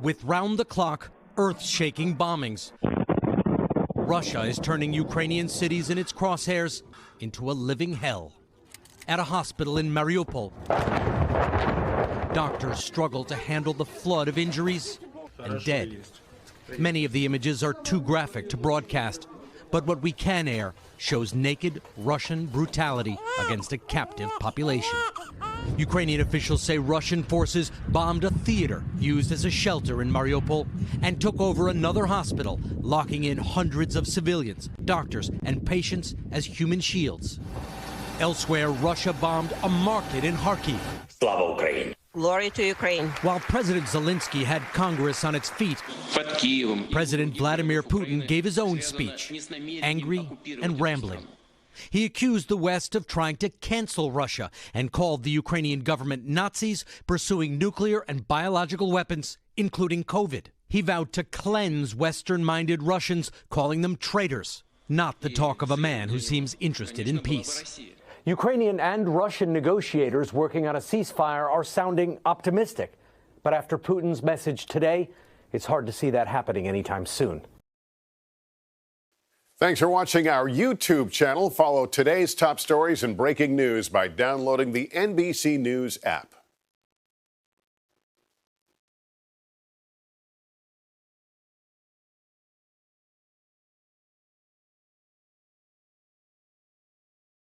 with round-the-clock, earth-shaking bombings. Russia is turning Ukrainian cities in its crosshairs into a living hell. At a hospital in Mariupol, doctors struggle to handle the flood of injuries and dead. Many of the images are too graphic to broadcast, but what we can air shows naked Russian brutality against a captive population. Ukrainian officials say Russian forces bombed a theater used as a shelter in Mariupol and took over another hospital, locking in hundreds of civilians, doctors, and patients as human shields. Elsewhere, Russia bombed a market in Kharkiv. Slava Ukraine. Glory to Ukraine. While President Zelensky had Congress on its feet, President Vladimir Putin gave his own speech, angry and rambling. He accused the West of trying to cancel Russia and called the Ukrainian government Nazis pursuing nuclear and biological weapons, including COVID. He vowed to cleanse Western-minded Russians, calling them traitors, not the talk of a man who seems interested in peace. Ukrainian and Russian negotiators working on a ceasefire are sounding optimistic. But after Putin's message today, it's hard to see that happening anytime soon. Thanks for watching our YouTube channel. Follow today's top stories and breaking news by downloading the NBC News app.